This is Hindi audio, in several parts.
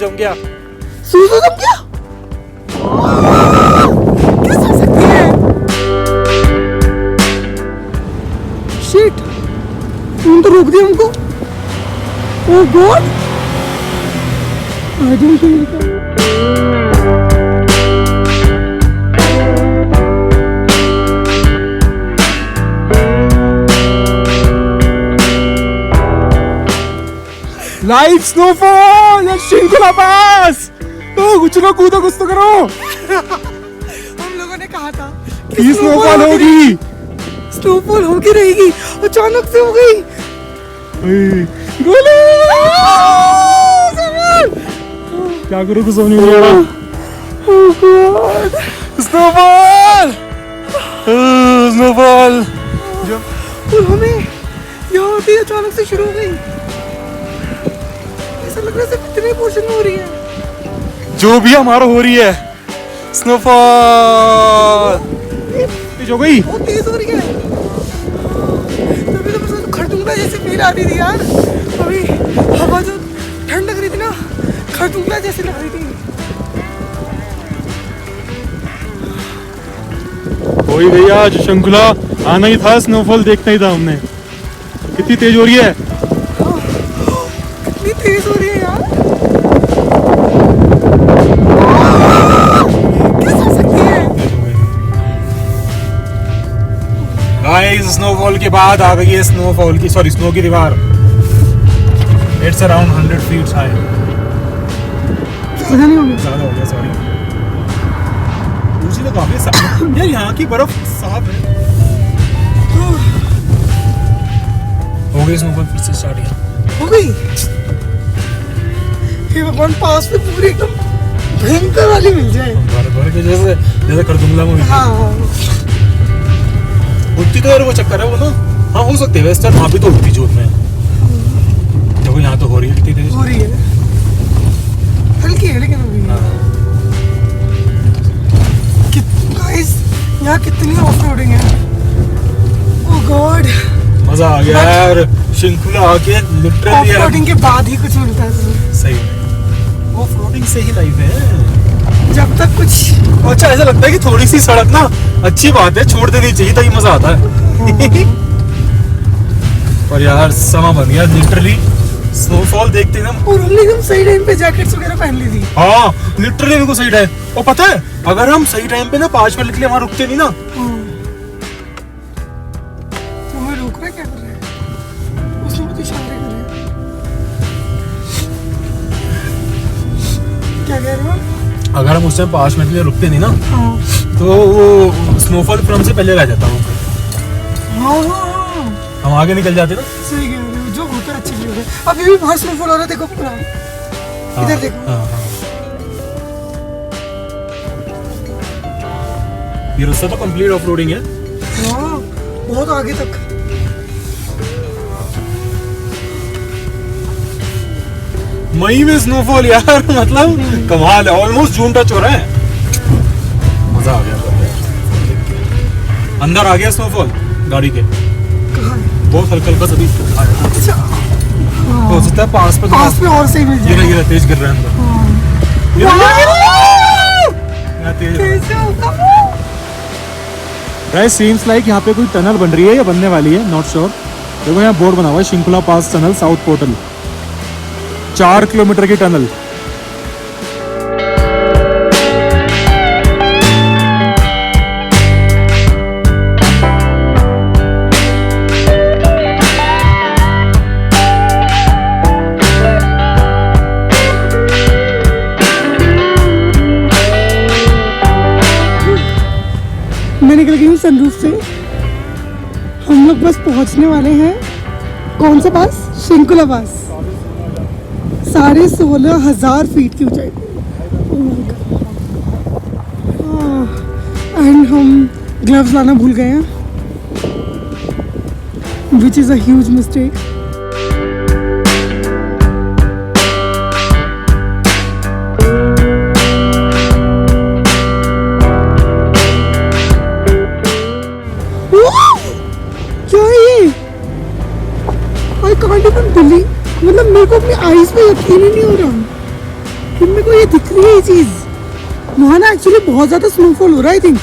जम गया। सूजू जम गया? क्या कर सकती है? शिट, तुम तो रोक दिया हमको। Oh God, I don't think live snowfall Shinkula pass. तो उछलो कूदो, कुछ तो करो। हम लोगों ने कहा था कि स्नोफॉल होगी, स्नोफॉल होगी रहेगी, अचानक से हो गई। गोली। क्या करूं, कुछ नहीं हो रहा। ओह गॉड, स्नोफॉल, स्नोफॉल। और हमें यहाँ होती अचानक से शुरू हो गई। ऐसा लग रहा है सिर्फ इतने पोर्शन में हो रही है। जो भी हमारा हो रही है स्नोफॉल। तेज हो गई, बहुत तेज हो रही है। तभी तो मुझे खरदूंगा जैसे फील आ रही थी यार। अभी हवा जो ठंड लग रही थी ना, खरदूंगा जैसे लग रही थी। कोई भैया आज शंकुला आना ही था, स्नोफॉल देखना ही था हमने। कितनी तेज हो रही है, कितनी तेज हो रही है यार। क्या कर सकती है? गाइस स्नोफॉल के बाद आ गई है स्नोफॉल की, सॉरी स्नो की दीवार। It's around 100 feet high. ज्यादा नहीं हो गया? ज्यादा हो गया, सॉरी। ऊंची तो काफी साफ यार, यहाँ की बर्फ साफ है। हो गई स्नोफॉल, फिर से स्टार्ट किया। हो गई। हे भगवान, पास में पूरी एकदम भयंकर वाली मिल जाए। भर के जैसे जैसे खरदुंगला में हाँ उठती तो यार वो चक्कर है वो ना। हाँ हो सकती है वैसे, वहाँ भी तो उठती जोत में। देखो यहाँ तो हो रही है, कितनी तेज हो रही है। हल्की है लेकिन अभी। गाइस यहाँ कितनी ऑफ रोडिंग है। ओह गॉड, मजा आ गया यार। शिंकुला आके लिटरली ऑफ रोडिंग के बाद ही कुछ मिलता है। सही है, ऑफ रोडिंग से ही लाइफ है। जब तक कुछ अच्छा ऐसा लगता है कि थोड़ी सी सड़क ना अच्छी बात है, छोड़ देनी चाहिए तभी मजा आता है। पर यार समा बन गया लिटरली स्नोफॉल देखते ना। और हमने एकदम सही टाइम पे जैकेट्स वगैरह पहन ली थी। हाँ लिटरली मेरे को सही टाइम। और पता है अगर हम सही टाइम पे ना 5 मिनट के लिए वहां रुकते नहीं ना। हमें रोक रहा है, क्या कर रहा है? उसने मुझे इशारे कर रहे हैं। क्या कह रहे हो? अगर हम उस टाइम 5 मिनट के लिए रुकते नहीं ना हाँ तो वो स्नोफॉल फिर हमसे पहले रह जाता वो। हाँ, हम आगे निकल जाते ना। सही कह रहे हो, जो होता है अच्छे लिए होता है। अब ये भी बाहर स्नोफॉल हो रहा है, देखो पूरा। इधर देखो। हाँ, हाँ। ये रास्ता तो कंप्लीट ऑफ रोडिंग है। हाँ बहुत आगे तक। मई में स्नोफॉल यार, मतलब कमाल है। ऑलमोस्ट जून टच हो रहा है। मजा आ गया अंदर आ गया स्नोफॉल गाड़ी के। कहाँ है? बहुत हल्का हल्का सभी अच्छा हो सकता है पास में और सही मिल गिरा जाए। गिरा तेज गिर रहा है अंदर। कैसे होगा? गाइस सीम्स लाइक यहाँ पे कोई टनल बन रही है या बनने वाली है, नॉट श्योर। देखो यहाँ बोर्ड बना हुआ है शिंकुला पास टनल साउथ पोर्टल, 4 किलोमीटर की टनल। मैं निकल गई हूँ सनरूफ से। हम लोग बस पहुँचने वाले हैं। कौन सा पास? शिंकुला पास। 16,500 फीट की ऊंचाई। एंड हम ग्लव्स लाना भूल गए हैं, which is a huge mistake. क्या है ये? I can't even believe, मतलब मेरे को अपनी आईज पे यकीन ही नहीं हो रहा लेकिन मेरे को ये दिख रही है ये चीज। वहाँ ना एक्चुअली बहुत ज्यादा स्नोफॉल हो रहा है आई थिंक।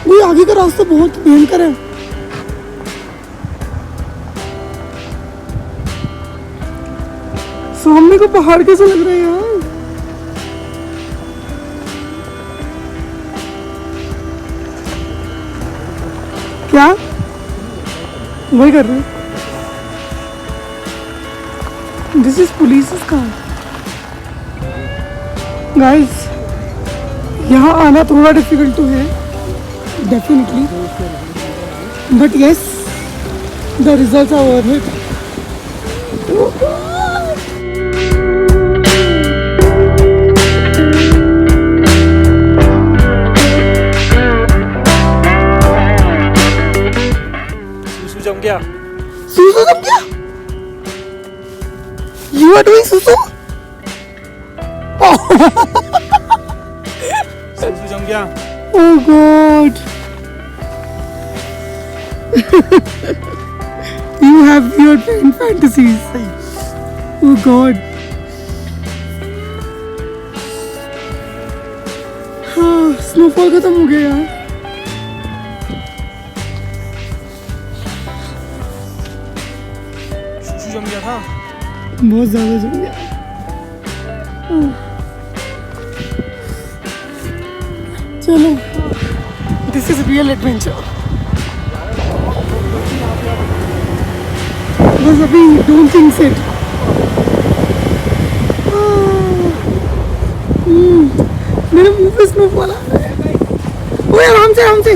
वो आगे का रास्ता बहुत भयंकर है। सामने को पहाड़ कैसे लग रहा है यार। क्या वही कर रहे हैं। This is police car. Guys यहाँ आना थोड़ा डिफिकल्ट तो है definitely, but yes the results are worth it. जम गया। सुसु जम गया। You are doing सुसु? सुसु जम गया। Oh God. You have weird fantasies. Oh God. हाँ, स्नोफॉल खत्म हो गया यार। सुसु जम गया था। बहुत ज्यादा जम गया। चलो, दिस इज रियल एडवेंचर। बस अभी डोंट थिंक इट। मेरे मुंह पे स्नोफॉल आ रहा है। ओए आराम से आराम से।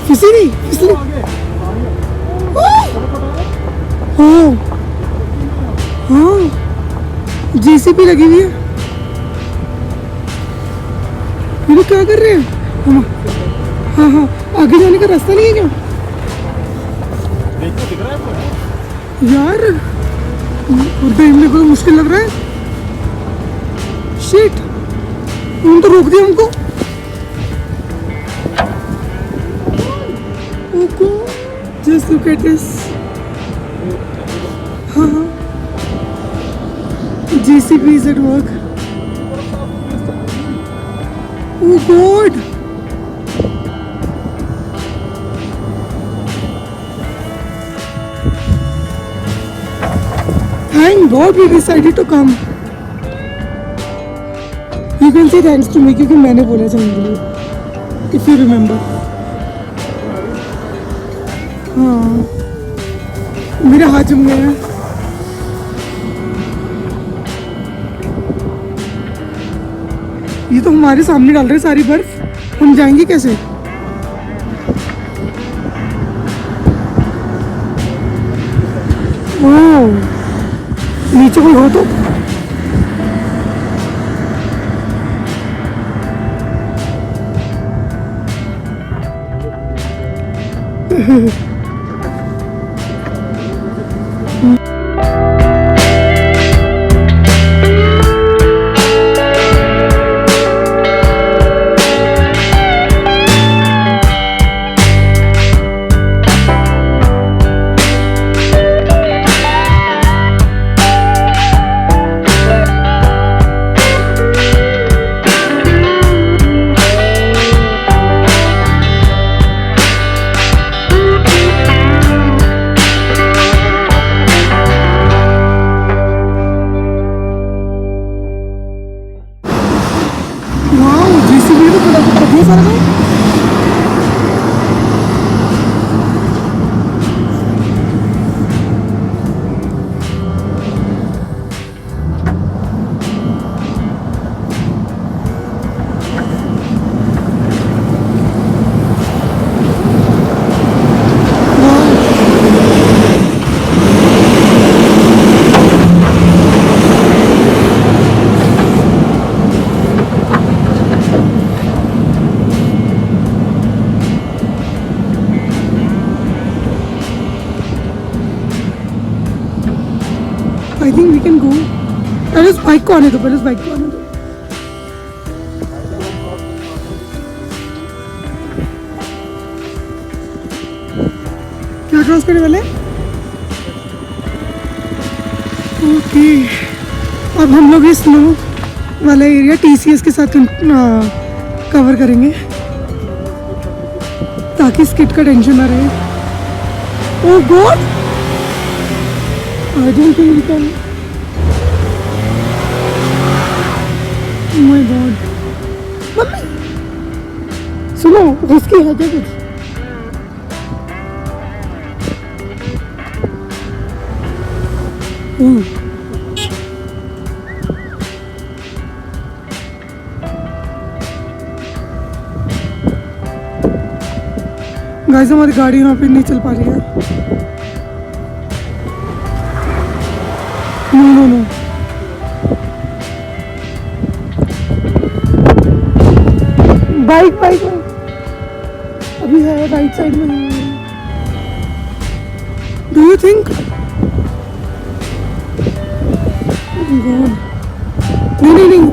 फिसली नहीं फिसली। हाँ हाँ जेसीबी लगी हुई है। ये लोग क्या कर रहे हैं? हाँ हाँ आगे जाने का रास्ता नहीं है क्या देखो दिख रहा है आपको? यार? मेरे को मुश्किल लग रहा है। शिट, उन्होंने तो रोक दिया हमको। Just look at this. हाँ हाँ JCB is at work. Oh God. Thank God we decided to come. You can say thanks to me क्योंकि मैंने बोला चलने के लिए, if you remember. हाँ मेरे हाथ जम गए हैं। ये तो हमारे सामने डाल रहे हैं सारी बर्फ, हम जाएंगे कैसे? ओह नीचे कोई हो तो I think we can go. पहले उस बाइक को आने दो, पहले उस बाइक को आने दो। क्या क्रॉस करने वाले? ओके, अब हम लोग इस स्नो वाला एरिया टीसीएस के साथ कवर करेंगे ताकि स्किट का टेंशन ना रहे। Oh God, I don't think we can. Oh my God, mummy सुनो, रिस्की है क्या कुछ? गाइस हमारी गाड़ी यहाँ पे नहीं चल पा रही है। No no no, bike bike अभी है राइट साइड में। Do you think? नहीं नहीं नहीं,